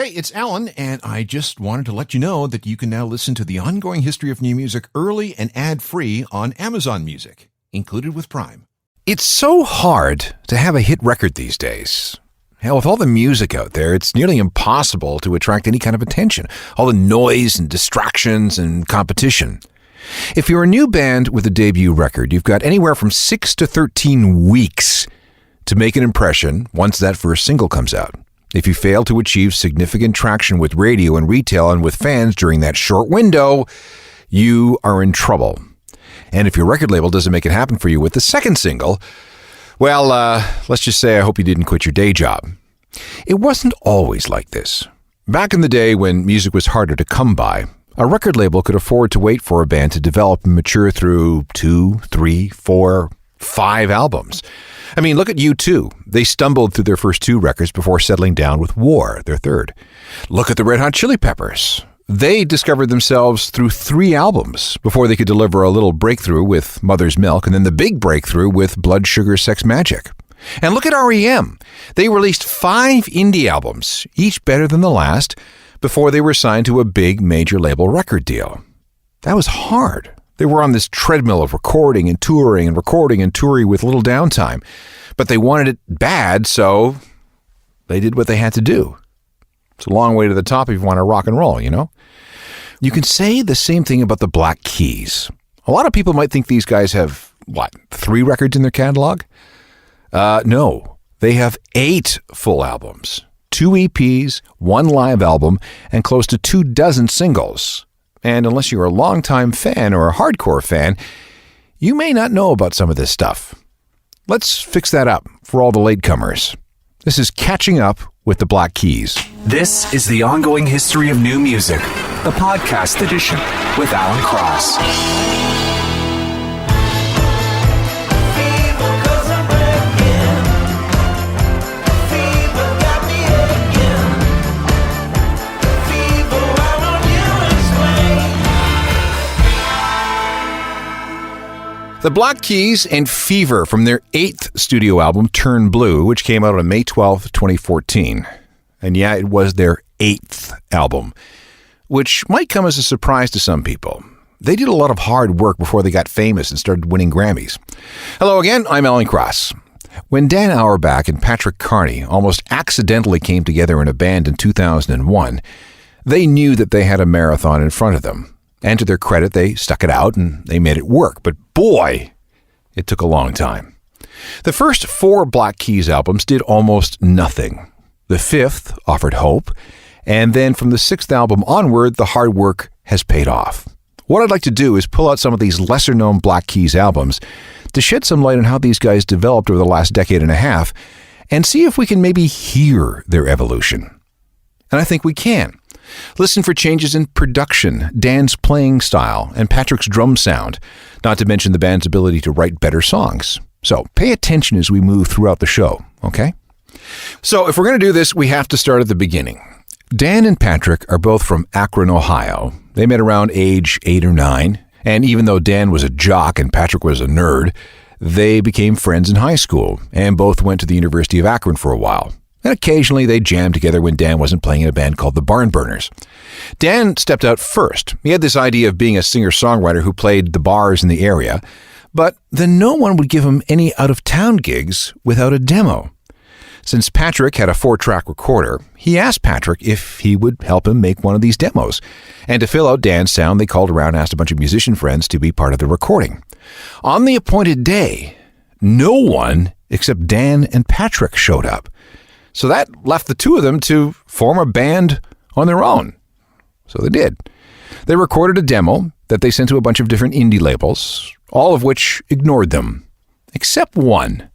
Hey, it's Alan, and I just wanted to let you know that you can now listen to the ongoing history of new music early and ad-free on Amazon Music, included with Prime. It's so hard to have a hit record these days. Hell, with all the music out there, it's nearly impossible to attract any kind of attention. All the noise and distractions and competition. If you're a new band with a debut record, you've got anywhere from 6 to 13 weeks to make an impression once that first single comes out. If you fail to achieve significant traction with radio and retail and with fans during that short window, you are in trouble. And if your record label doesn't make it happen for you with the second single, well, let's just say I hope you didn't quit your day job. It wasn't always like this. Back in the day when music was harder to come by, a record label could afford to wait for a band to develop and mature through 2, 3, 4, 5 albums. I mean, look at U2. They stumbled through their first 2 records before settling down with War, their third. Look at the Red Hot Chili Peppers. They discovered themselves through 3 albums before they could deliver a little breakthrough with Mother's Milk and then the big breakthrough with Blood Sugar Sex Magik. And look at R.E.M. They released 5 indie albums, each better than the last, before they were signed to a big major label record deal. That was hard. They were on this treadmill of recording and touring with little downtime. But they wanted it bad, so they did what they had to do. It's a long way to the top if you want to rock and roll, you know? You can say the same thing about the Black Keys. A lot of people might think these guys have, 3 records in their catalog? No. They have 8 full albums, 2 EPs, 1 live album, and close to 24 singles. And unless you're a longtime fan or a hardcore fan, you may not know about some of this stuff. Let's fix that up for all the latecomers. This is Catching Up with the Black Keys. This is the ongoing history of new music, the podcast edition with Alan Cross. The Black Keys and Fever from their 8th studio album, Turn Blue, which came out on May 12, 2014. And yeah, it was their 8th album, which might come as a surprise to some people. They did a lot of hard work before they got famous and started winning Grammys. Hello again, I'm Alan Cross. When Dan Auerbach and Patrick Carney almost accidentally came together in a band in 2001, they knew that they had a marathon in front of them. And to their credit, they stuck it out and they made it work. But boy, it took a long time. The first 4 Black Keys albums did almost nothing. The 5th offered hope. And then from the 6th album onward, the hard work has paid off. What I'd like to do is pull out some of these lesser-known Black Keys albums to shed some light on how these guys developed over the last decade and a half and see if we can maybe hear their evolution. And I think we can. Listen for changes in production, Dan's playing style, and Patrick's drum sound, not to mention the band's ability to write better songs. So pay attention as we move throughout the show, okay? So if we're going to do this, we have to start at the beginning. Dan and Patrick are both from Akron, Ohio. They met around age 8 or 9, and even though Dan was a jock and Patrick was a nerd, they became friends in high school and both went to the University of Akron for a while. And occasionally they jammed together when Dan wasn't playing in a band called the Barnburners. Dan stepped out first. He had this idea of being a singer-songwriter who played the bars in the area, but then no one would give him any out-of-town gigs without a demo. Since Patrick had a 4-track recorder, he asked Patrick if he would help him make one of these demos. And to fill out Dan's sound, they called around and asked a bunch of musician friends to be part of the recording. On the appointed day, no one except Dan and Patrick showed up. So that left the 2 of them to form a band on their own. So they did. They recorded a demo that they sent to a bunch of different indie labels, all of which ignored them, except one,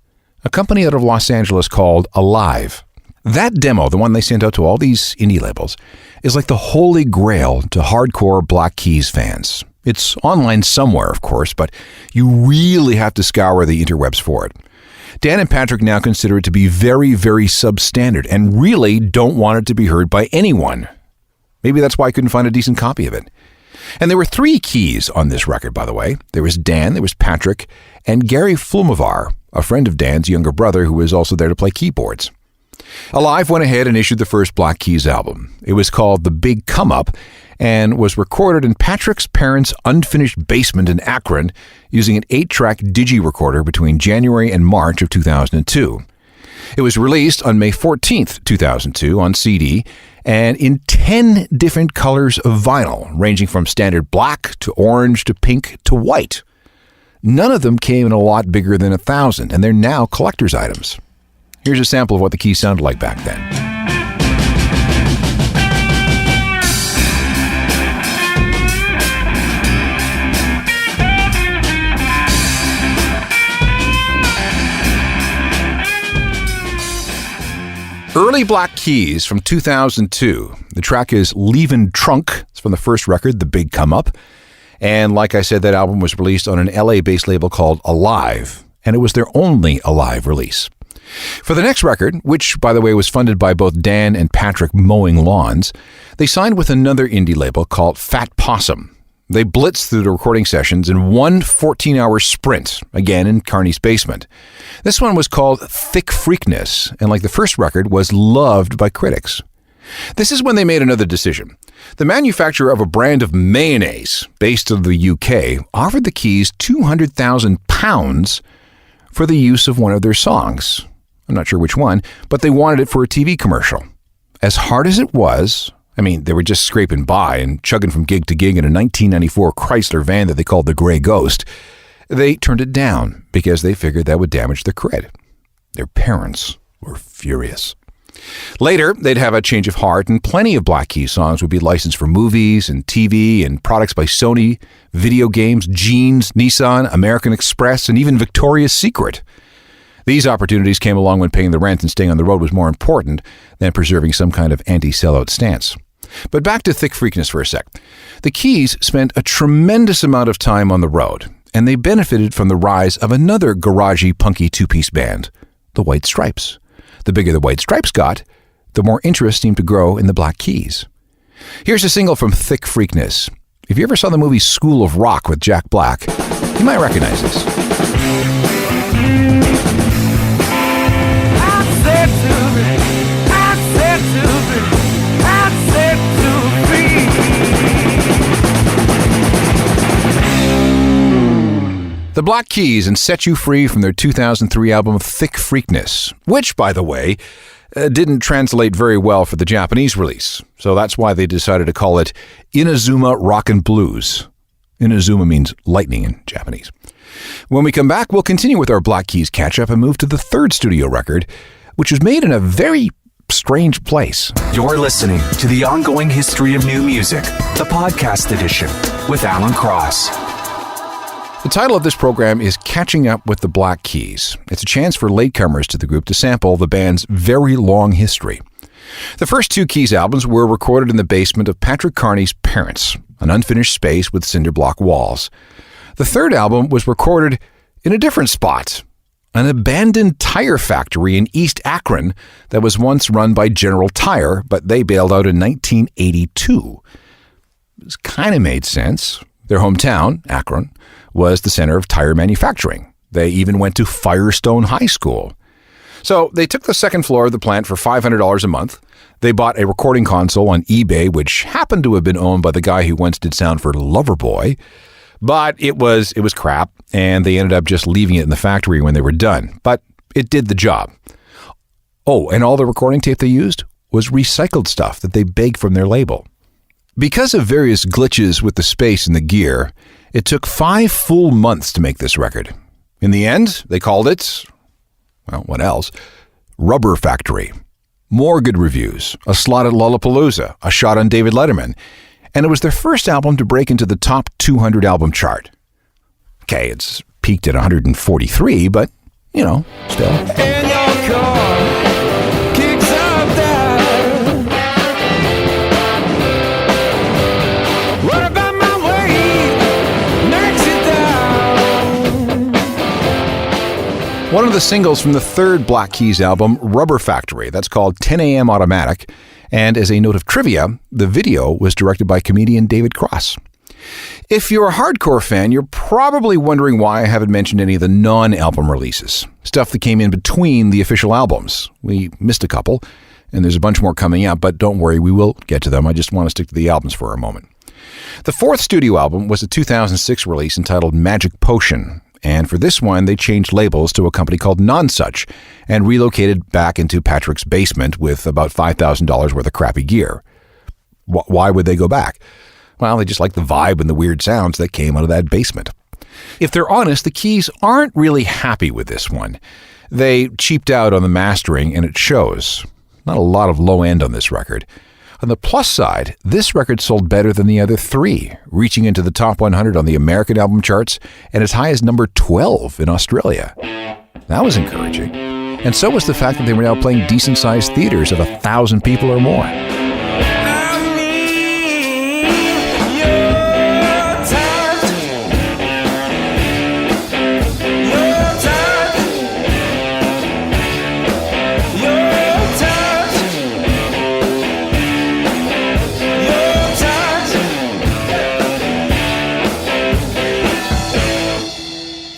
a company out of Los Angeles called Alive. That demo, the one they sent out to all these indie labels, is like the holy grail to hardcore Black Keys fans. It's online somewhere, of course, but you really have to scour the interwebs for it. Dan and Patrick now consider it to be very, very substandard and really don't want it to be heard by anyone. Maybe that's why I couldn't find a decent copy of it. And there were 3 keys on this record, by the way. There was Dan, there was Patrick, and Gary Flumovar, a friend of Dan's younger brother who was also there to play keyboards. Alive went ahead and issued the first Black Keys album. It was called The Big Come Up and was recorded in Patrick's parents' unfinished basement in Akron using an 8-track digi-recorder between January and March of 2002. It was released on May 14th, 2002 on CD and in 10 different colors of vinyl, ranging from standard black to orange to pink to white. None of them came in a lot bigger than 1,000, and they're now collector's items. Here's a sample of what the Keys sounded like back then. Early Black Keys from 2002. The track is Leavin' Trunk. It's from the first record, The Big Come Up. And like I said, that album was released on an LA-based label called Alive, and it was their only Alive release. For the next record, which, by the way, was funded by both Dan and Patrick mowing lawns, they signed with another indie label called Fat Possum. They blitzed through the recording sessions in one 14-hour sprint, again in Carney's basement. This one was called Thick Freakness, and like the first record, was loved by critics. This is when they made another decision. The manufacturer of a brand of mayonnaise based in the UK offered the Keys £200,000 for the use of one of their songs. I'm not sure which one, but they wanted it for a TV commercial. As hard as it was, I mean, they were just scraping by and chugging from gig to gig in a 1994 Chrysler van that they called the Grey Ghost. They turned it down because they figured that would damage their cred. Their parents were furious. Later, they'd have a change of heart, and plenty of Black Keys songs would be licensed for movies and TV and products by Sony, video games, Jeans, Nissan, American Express, and even Victoria's Secret. These opportunities came along when paying the rent and staying on the road was more important than preserving some kind of anti-sellout stance. But back to Thick Freakness for a sec. The Keys spent a tremendous amount of time on the road, and they benefited from the rise of another garagey, punky two-piece band, the White Stripes. The bigger the White Stripes got, the more interest seemed to grow in the Black Keys. Here's a single from Thick Freakness. If you ever saw the movie School of Rock with Jack Black, you might recognize this. The Black Keys and Set You Free from their 2003 album Thick Freakness, which, by the way, didn't translate very well for the Japanese release. So that's why they decided to call it Inazuma Rockin' Blues. Inazuma means lightning in Japanese. When we come back, we'll continue with our Black Keys catch-up and move to the third studio record, which was made in a very strange place. You're listening to The Ongoing History of New Music, the podcast edition, with Alan Cross. The title of this program is Catching Up with the Black Keys. It's a chance for latecomers to the group to sample the band's very long history. The first two Keys albums were recorded in the basement of Patrick Carney's parents, an unfinished space with cinder block walls. The third album was recorded in a different spot, an abandoned tire factory in East Akron that was once run by General Tire, but they bailed out in 1982. This kind of made sense. Their hometown, Akron, was the center of tire manufacturing. They even went to Firestone High School. So they took the second floor of the plant for $500 a month. They bought a recording console on eBay, which happened to have been owned by the guy who once did sound for Loverboy. But it was crap, and they ended up just leaving it in the factory when they were done. But it did the job. Oh, and all the recording tape they used was recycled stuff that they begged from their label. Because of various glitches with the space and the gear, it took 5 full months to make this record. In the end, they called it, well, what else? Rubber Factory. More good reviews, a slot at Lollapalooza, a shot on David Letterman, and it was their first album to break into the top 200 album chart. Okay, it's peaked at 143, but, you know, still. In your car. One of the singles from the third Black Keys album, Rubber Factory, that's called 10 a.m. Automatic, and as a note of trivia, the video was directed by comedian David Cross. If you're a hardcore fan, you're probably wondering why I haven't mentioned any of the non-album releases, stuff that came in between the official albums. We missed a couple, and there's a bunch more coming up, but don't worry, we will get to them. I just want to stick to the albums for a moment. The fourth studio album was a 2006 release entitled Magic Potion, and for this one, they changed labels to a company called Nonsuch and relocated back into Patrick's basement with about $5,000 worth of crappy gear. Why would they go back? Well, they just like the vibe and the weird sounds that came out of that basement. If they're honest, the Keys aren't really happy with this one. They cheaped out on the mastering, and it shows. Not a lot of low end on this record. On the plus side, this record sold better than the other three, reaching into the top 100 on the American album charts and as high as number 12 in Australia. That was encouraging. And so was the fact that they were now playing decent-sized theaters of 1,000 people or more.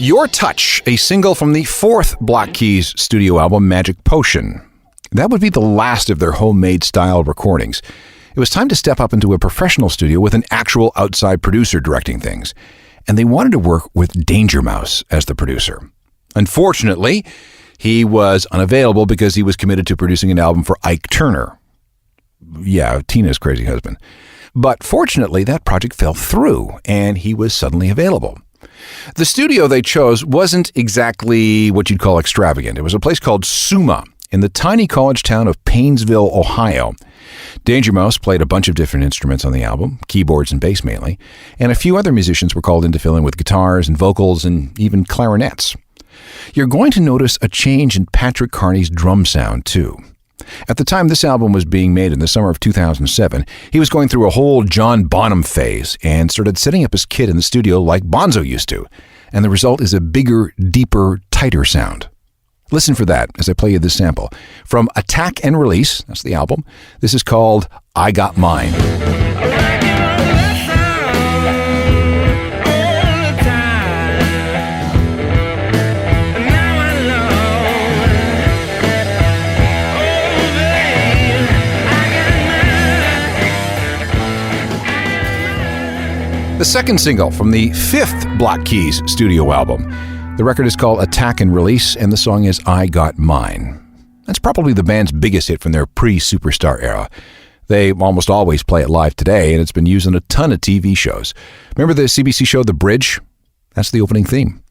Your Touch, a single from the fourth Black Keys studio album, Magic Potion. That would be the last of their homemade style recordings. It was time to step up into a professional studio with an actual outside producer directing things. And they wanted to work with Danger Mouse as the producer. Unfortunately, he was unavailable because he was committed to producing an album for Ike Turner. Yeah, Tina's crazy husband. But fortunately, that project fell through, and he was suddenly available. The studio they chose wasn't exactly what you'd call extravagant. It was a place called Suma in the tiny college town of Painesville, Ohio. Danger Mouse played a bunch of different instruments on the album, keyboards and bass mainly, and a few other musicians were called in to fill in with guitars and vocals and even clarinets. You're going to notice a change in Patrick Carney's drum sound, too. At the time this album was being made in the summer of 2007, he was going through a whole John Bonham phase and started setting up his kit in the studio like Bonzo used to. And the result is a bigger, deeper, tighter sound. Listen for that as I play you this sample. From Attack and Release, that's the album, this is called I Got Mine. The second single from the fifth Black Keys studio album. The record is called Attack and Release, and the song is I Got Mine. That's probably the band's biggest hit from their pre-Superstar era. They almost always play it live today, and it's been used in a ton of TV shows. Remember the CBC show The Bridge? That's the opening theme.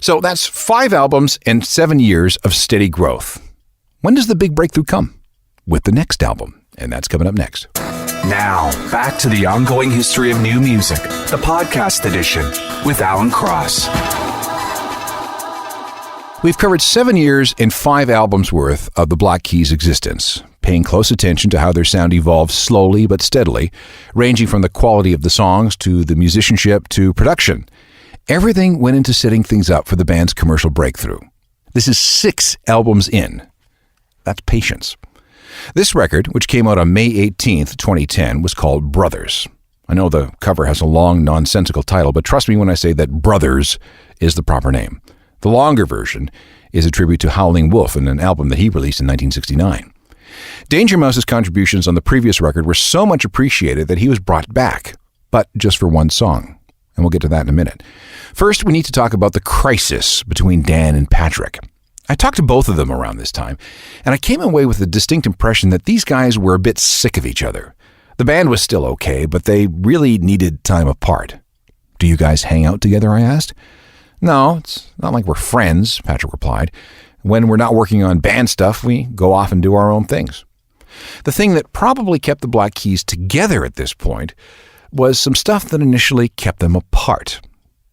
So that's 5 albums and 7 years of steady growth. When does the big breakthrough come? With the next album, and that's coming up next. Now, back to the ongoing history of new music, the podcast edition with Alan Cross. We've covered 7 years and 5 albums worth of the Black Keys' existence, paying close attention to how their sound evolved slowly but steadily, ranging from the quality of the songs to the musicianship to production. Everything went into setting things up for the band's commercial breakthrough. This is 6 albums in. That's patience. This record, which came out on May 18th, 2010, was called Brothers. I know the cover has a long, nonsensical title, but trust me when I say that Brothers is the proper name. The longer version is a tribute to Howling Wolf in an album that he released in 1969. Danger Mouse's contributions on the previous record were so much appreciated that he was brought back, but just for one song. And we'll get to that in a minute. First, we need to talk about the crisis between Dan and Patrick. I talked to both of them around this time, and I came away with a distinct impression that these guys were a bit sick of each other. The band was still okay, but they really needed time apart. Do you guys hang out together, I asked. No, it's not like we're friends, Patrick replied. When we're not working on band stuff, we go off and do our own things. The thing that probably kept the Black Keys together at this point was some stuff that initially kept them apart.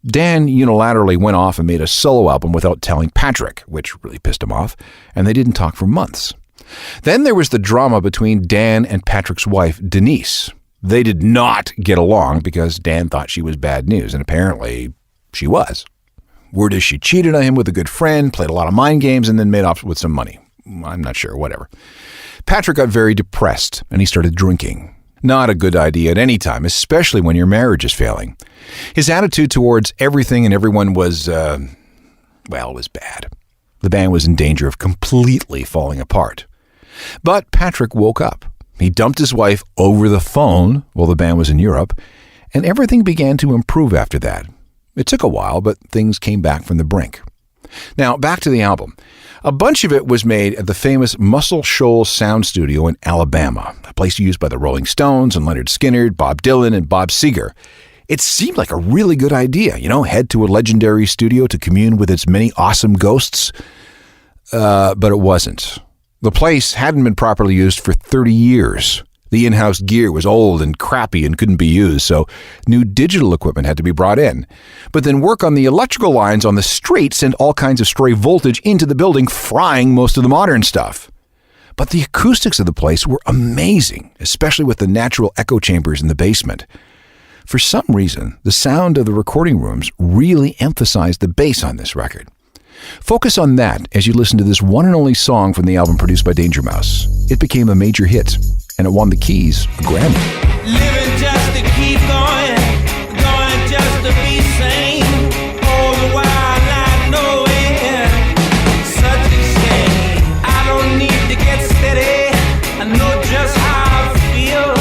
Dan unilaterally went off and made a solo album without telling Patrick, which really pissed him off, and they didn't talk for months. Then there was the drama between Dan and Patrick's wife, Denise. They did not get along because Dan thought she was bad news, and apparently she was. Word is she cheated on him with a good friend, played a lot of mind games, and then made off with some money. I'm not sure, whatever. Patrick got very depressed, and he started drinking. Not a good idea at any time, especially when your marriage is failing. His attitude towards everything and everyone was, was bad. The band was in danger of completely falling apart. But Patrick woke up. He dumped his wife over the phone while the band was in Europe, and everything began to improve after that. It took a while, but things came back from the brink. Now, back to the album. A bunch of it was made at the famous Muscle Shoals Sound Studio in Alabama, a place used by the Rolling Stones and Lynyrd Skynyrd, Bob Dylan, and Bob Seger. It seemed like a really good idea, head to a legendary studio to commune with its many awesome ghosts. But it wasn't. The place hadn't been properly used for 30 years. The in-house gear was old and crappy and couldn't be used, so new digital equipment had to be brought in. But then work on the electrical lines on the street sent all kinds of stray voltage into the building, frying most of the modern stuff. But the acoustics of the place were amazing, especially with the natural echo chambers in the basement. For some reason, the sound of the recording rooms really emphasized the bass on this record. Focus on that as you listen to this one and only song from the album produced by Danger Mouse. It became a major hit, and it won the Keys a Grammy. Living just to keep going just to be sane. All the while I know it, such a shame. I don't need to get steady. I know just how I feel.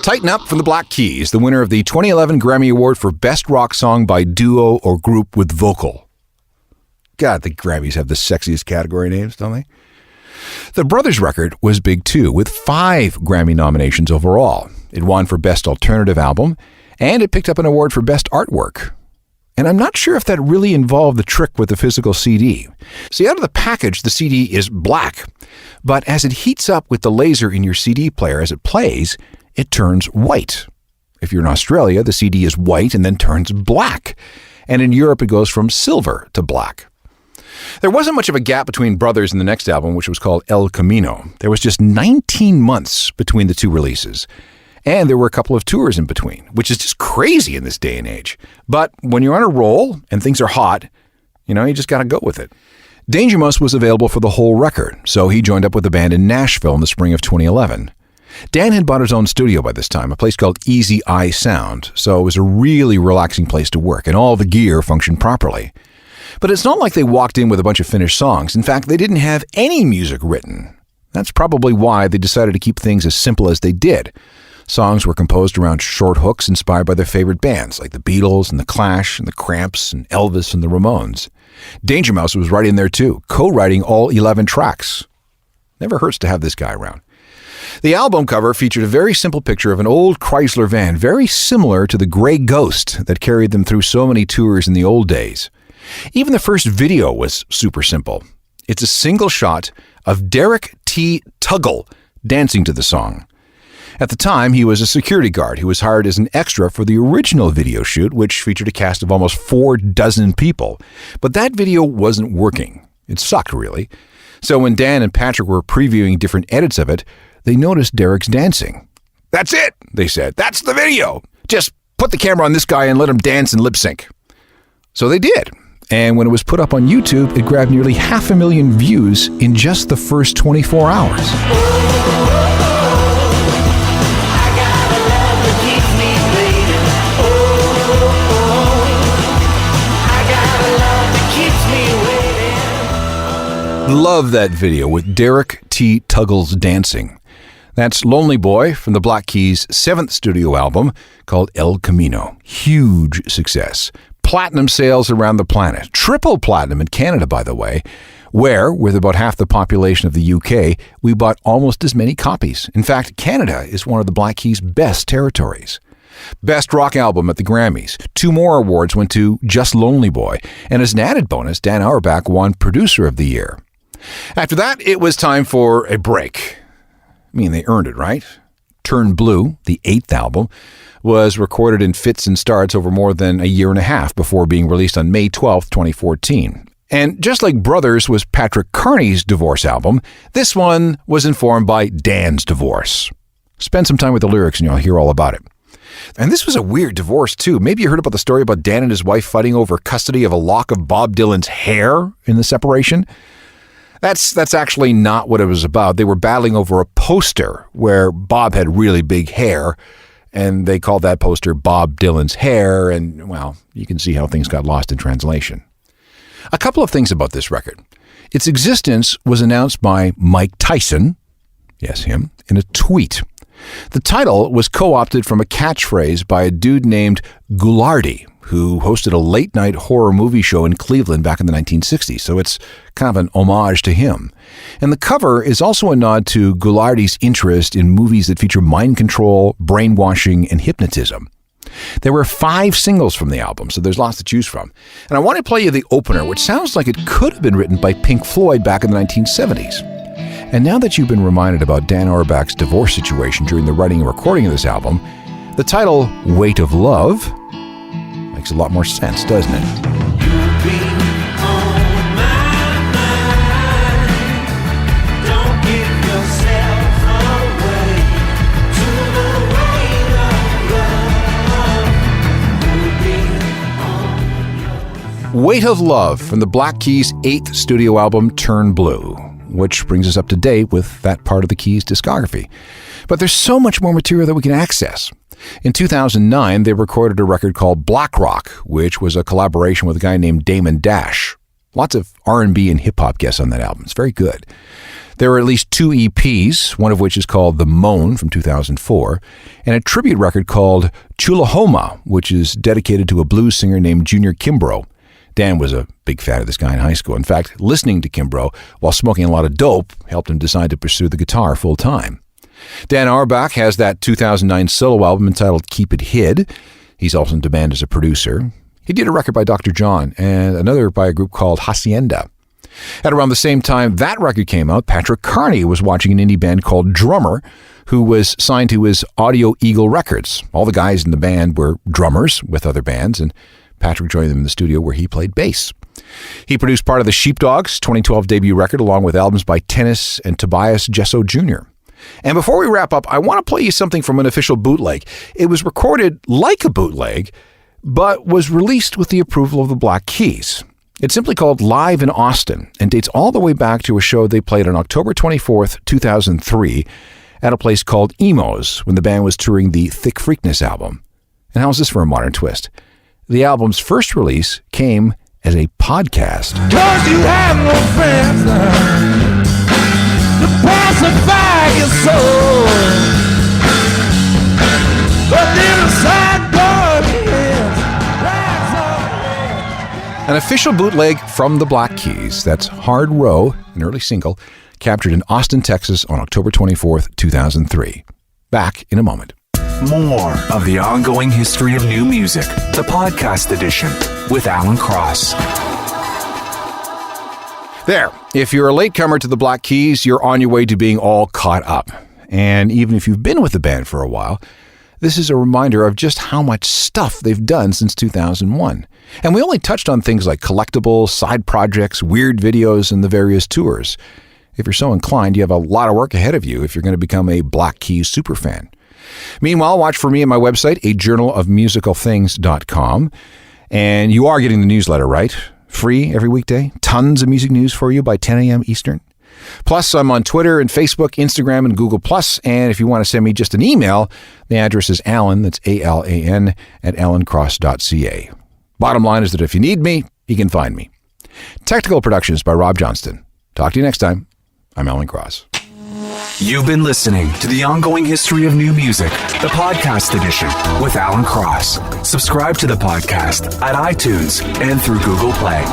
Tighten Up from the Black Keys, the winner of the 2011 Grammy Award for Best Rock Song by Duo or Group with Vocal. God, the Grammys have the sexiest category names, don't they? The Brothers record was big too, with 5 Grammy nominations overall. It won for Best Alternative Album, and it picked up an award for Best Artwork. And I'm not sure if that really involved the trick with the physical CD. See, out of the package, the CD is black, but as it heats up with the laser in your CD player as it plays, it turns white. If you're in Australia, the CD is white and then turns black. And in Europe, it goes from silver to black. There wasn't much of a gap between Brothers and the next album, which was called El Camino. There was just 19 months between the two releases. And there were a couple of tours in between, which is just crazy in this day and age. But when you're on a roll and things are hot, you just got to go with it. Danger Mouse was available for the whole record, so he joined up with the band in Nashville in the spring of 2011. Dan had bought his own studio by this time, a place called Easy Eye Sound, so it was a really relaxing place to work, and all the gear functioned properly. But it's not like they walked in with a bunch of finished songs. In fact, they didn't have any music written. That's probably why they decided to keep things as simple as they did. Songs were composed around short hooks inspired by their favorite bands, like the Beatles and the Clash and the Cramps and Elvis and the Ramones. Danger Mouse was right in there too, co-writing all 11 tracks. Never hurts to have this guy around. The album cover featured a very simple picture of an old Chrysler van, very similar to the Grey Ghost that carried them through so many tours in the old days. Even the first video was super simple. It's a single shot of Derek T. Tuggle dancing to the song. At the time, he was a security guard who was hired as an extra for the original video shoot, which featured a cast of almost 4 people. But that video wasn't working. It sucked, really. So when Dan and Patrick were previewing different edits of it, they noticed Derek's dancing. "That's it," they said. "That's the video. Just put the camera on this guy and let him dance and lip sync." So they did. And when it was put up on YouTube, it grabbed nearly 500,000 views in just the first 24 hours. Love that video with Derek T. Tuggle's dancing. That's Lonely Boy from the Black Keys' 7th studio album called El Camino. Huge success. Platinum sales around the planet. Triple platinum in Canada, by the way, where, with about half the population of the UK, we bought almost as many copies. In fact, Canada is one of the Black Keys' best territories. Best Rock Album at the Grammys. 2 more awards went to Just Lonely Boy. And as an added bonus, Dan Auerbach won Producer of the Year. After that, it was time for a break. I mean, they earned it, right? Turn Blue, the 8th album, was recorded in fits and starts over more than a year and a half before being released on May 12, 2014. And just like Brothers was Patrick Carney's divorce album, this one was informed by Dan's divorce. Spend some time with the lyrics and you'll hear all about it. And this was a weird divorce, too. Maybe you heard about the story about Dan and his wife fighting over custody of a lock of Bob Dylan's hair in the separation. That's actually not what it was about. They were battling over a poster where Bob had really big hair, and they called that poster Bob Dylan's Hair, and, well, you can see how things got lost in translation. A couple of things about this record. Its existence was announced by Mike Tyson, yes, him, in a tweet. The title was co-opted from a catchphrase by a dude named Ghoulardi, who hosted a late-night horror movie show in Cleveland back in the 1960s, so it's kind of an homage to him. And the cover is also a nod to Ghoulardi's interest in movies that feature mind control, brainwashing, and hypnotism. There were 5 singles from the album, so there's lots to choose from. And I want to play you the opener, which sounds like it could have been written by Pink Floyd back in the 1970s. And now that you've been reminded about Dan Auerbach's divorce situation during the writing and recording of this album, the title, Weight of Love, makes a lot more sense, doesn't it? Weight of Love from the Black Keys' 8th studio album, Turn Blue, which brings us up to date with that part of the Keys' discography. But there's so much more material that we can access. In 2009, they recorded a record called Black Rock, which was a collaboration with a guy named Damon Dash. Lots of R&B and hip-hop guests on that album. It's very good. There were at least 2 EPs, one of which is called The Moan from 2004, and a tribute record called Chulahoma, which is dedicated to a blues singer named Junior Kimbrough. Dan was a big fan of this guy in high school. In fact, listening to Kimbrough while smoking a lot of dope helped him decide to pursue the guitar full time. Dan Auerbach has that 2009 solo album entitled Keep It Hid. He's also in demand as a producer. He did a record by Dr. John and another by a group called Hacienda. At around the same time that record came out, Patrick Carney was watching an indie band called Drummer, who was signed to his Audio Eagle Records. All the guys in the band were drummers with other bands, and Patrick joined them in the studio where he played bass. He produced part of the Sheepdogs' 2012 debut record along with albums by Tennis and Tobias Jesso Jr. And before we wrap up, I want to play you something from an official bootleg. It was recorded like a bootleg, but was released with the approval of the Black Keys. It's simply called Live in Austin and dates all the way back to a show they played on October 24th, 2003 at a place called Emos when the band was touring the Thick Freakness album. And how's this for a modern twist? The album's first release came as a podcast. 'Cause you have no friends to pacify your soul. But then inside An official bootleg from the Black Keys. That's Hard Row, an early single, captured in Austin, Texas on October 24th, 2003. Back in a moment. More of the ongoing history of new music, the podcast edition with Alan Cross. There. If you're a latecomer to the Black Keys, you're on your way to being all caught up. And even if you've been with the band for a while, this is a reminder of just how much stuff they've done since 2001. And we only touched on things like collectibles, side projects, weird videos, and the various tours. If you're so inclined, you have a lot of work ahead of you if you're going to become a Black Keys superfan. Meanwhile, watch for me at my website, ajournalofmusicalthings.com. And you are getting the newsletter, right? Free every weekday. Tons of music news for you by 10 a.m. Eastern. Plus, I'm on Twitter and Facebook, Instagram, and Google+. And if you want to send me just an email, the address is Alan, that's ALAN, at alancross.ca. Bottom line is that if you need me, you can find me. Technical productions by Rob Johnston. Talk to you next time. I'm Alan Cross. You've been listening to the ongoing history of new music, the podcast edition with Alan Cross. Subscribe to the podcast at iTunes and through Google Play.